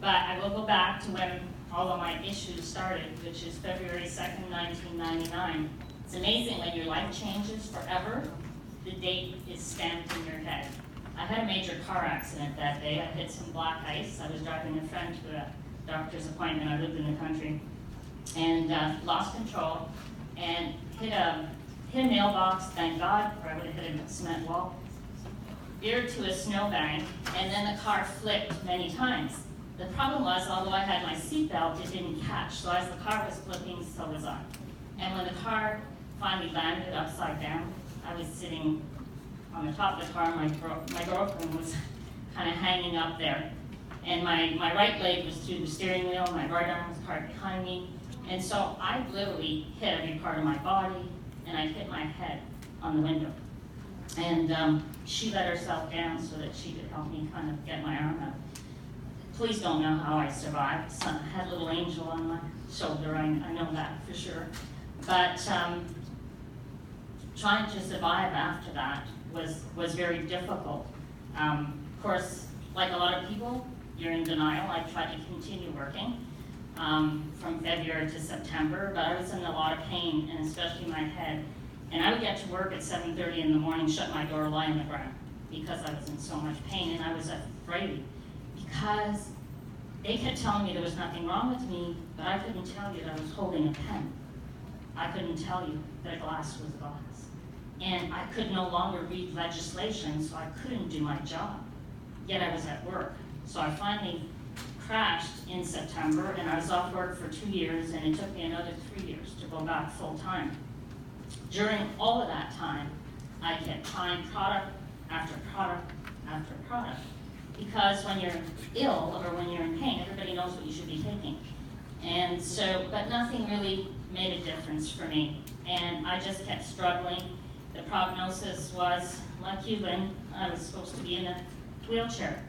But I will go back to when all of my issues started, which is February 2nd, 1999. It's amazing when your life changes forever, the date is stamped in your head. I had a major car accident that day. I hit some black ice. I was driving a friend to a doctor's appointment. I lived in the country. And lost control and hit a mailbox, thank God, or I would have hit a cement wall. Veered to a snowbank, and then the car flipped many times. The problem was, although I had my seatbelt, it didn't catch. So as the car was flipping, so was I. And when the car finally landed upside down, I was sitting on the top of the car. My girlfriend was kind of hanging up there. And my right leg was through the steering wheel, my right arm was parked behind me. And so I literally hit every part of my body, and I hit my head on the window. And she let herself down so that she could help me kind of get my arm out. Police don't know how I survived. So I had a little angel on my shoulder, I know that for sure. But trying to survive after that was very difficult. Of course, like a lot of people, you're in denial. I tried to continue working from February to September, but I was in a lot of pain, and especially my head. And I would get to work at 7:30 in the morning, shut my door, lie on the ground, because I was in so much pain, and I was afraid. Because they kept telling me there was nothing wrong with me, but I couldn't tell you that I was holding a pen. I couldn't tell you that a glass was a glass. And I could no longer read legislation, so I couldn't do my job. Yet I was at work. So I finally crashed in September, and I was off work for 2 years, and it took me another 3 years to go back full time. During all of that time, I kept trying product after product after product. Because when you're ill or when you're in pain, everybody knows what you should be taking. And so, but nothing really made a difference for me. And I just kept struggling. The prognosis was, like you, Lynn, I was supposed to be in a wheelchair.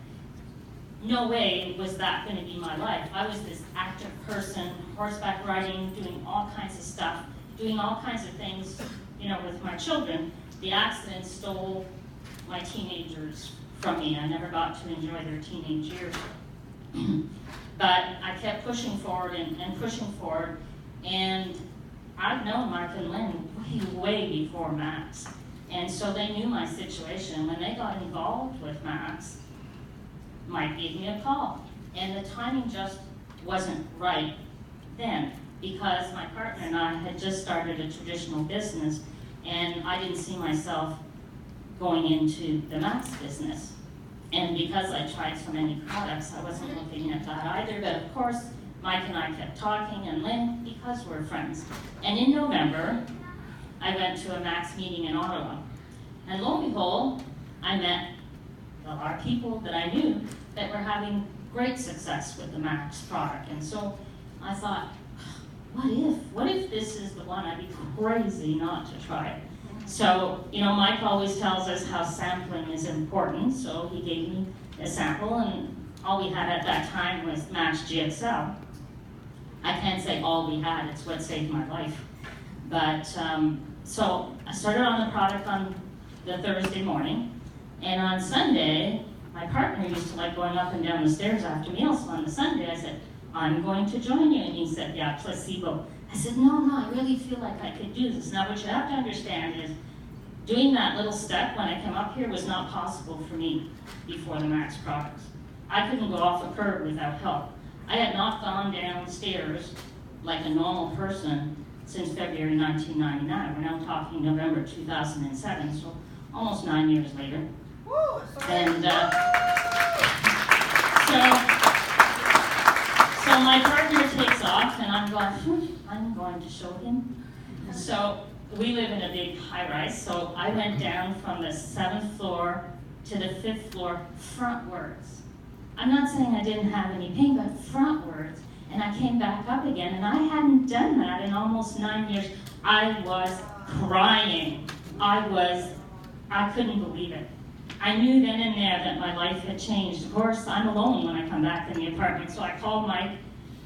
No way was that going to be my life. I was this active person, horseback riding, doing all kinds of stuff, doing all kinds of things, with my children. The accident stole my teenagers from me. I never got to enjoy their teenage years. But I kept pushing forward and pushing forward, and I've known Mark and Lynn way before Max. And so they knew my situation. When they got involved with Max, Mike gave me a call. And the timing just wasn't right then, because my partner and I had just started a traditional business, and I didn't see myself going into the Max business. And because I tried so many products, I wasn't looking at that either. But of course, Mike and I kept talking, and Lynn, because we're friends. And in November, I went to a Max meeting in Ottawa. And lo and behold, I met a lot of people that I knew that were having great success with the Max product. And so I thought, what if this is the one? I'd be crazy not to try it. So, Mike always tells us how sampling is important, so he gave me a sample, and all we had at that time was Max GXL. I can't say all we had, it's what saved my life. But, so I started on the product on the Thursday morning, and on Sunday, my partner used to like going up and down the stairs after meals, so on the Sunday I said, I'm going to join you, and he said, yeah, placebo. I said, no, I really feel like I could do this. Now, what you have to understand is doing that little step when I came up here was not possible for me before the Max products. I couldn't go off a curb without help. I had not gone downstairs like a normal person since February 1999. We're now talking November 2007, so almost 9 years later. Woo, and so my partner takes off, and I'm going to show him. So we live in a big high-rise, so I went down from the 7th floor to the 5th floor frontwards. I'm not saying I didn't have any pain, but frontwards. And I came back up again, and I hadn't done that in almost 9 years. I was crying. I couldn't believe it. I knew then and there that my life had changed. Of course, I'm alone when I come back in the apartment, so I called Mike.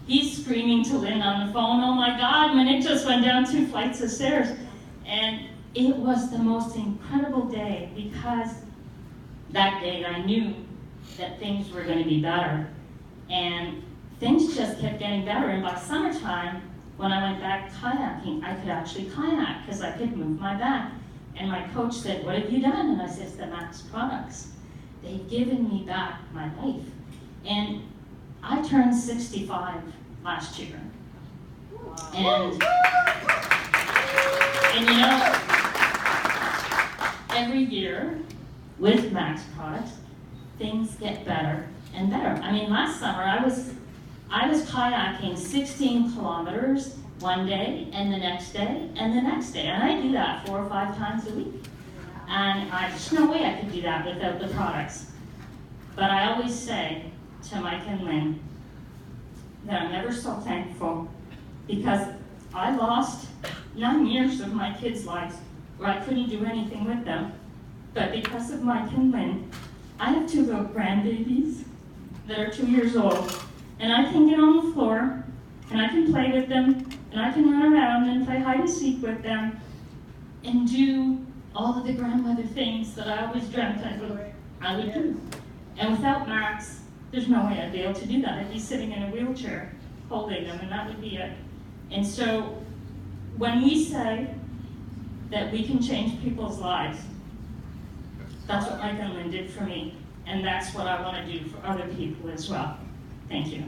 He's screaming to Lynn on the phone, oh my God, my Nick just went down 2 flights of stairs. And it was the most incredible day, because that day I knew that things were going to be better. And things just kept getting better. And by summertime, when I went back kayaking, I could actually kayak because I could move my back. And my coach said, "What have you done?" And I said, "It's the Max products. They've given me back my life." And I turned 65 last year. And you know, every year with Max products, things get better and better. I mean, last summer I was kayaking 16 kilometers one day and the next day and the next day. And I do that 4 or 5 times a week. And there's no way I could do that without the products. But I always say to Mike and Lynn that I'm ever so thankful because I lost 9 years of my kids' lives where I couldn't do anything with them. But because of Mike and Lynn, I have 2 little grandbabies that are 2 years old. And I can get on the floor, and I can play with them, and I can run around and play hide and seek with them, and do all of the grandmother things that I always dreamt I would do. And without Max, there's no way I'd be able to do that. I'd be sitting in a wheelchair holding them, and that would be it. And so when we say that we can change people's lives, that's what Mike and Lynn did for me, and that's what I want to do for other people as well. Thank you.